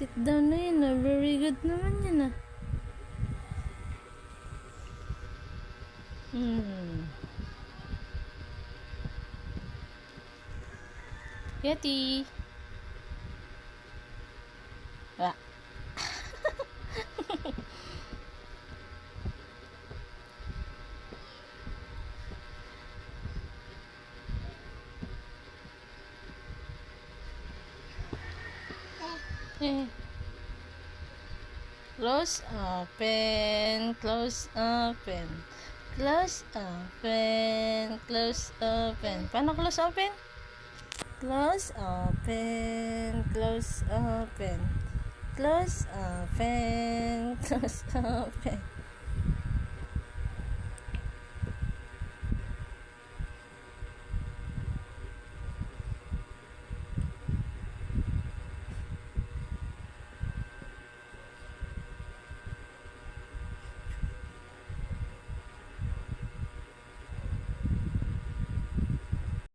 Sit down na yun ah. Very good naman yun ah. Yeti. Ah. Close, open, close, open. Close, open, close, open. Paano close, open? Close, open, close, open. Close, open, close, open.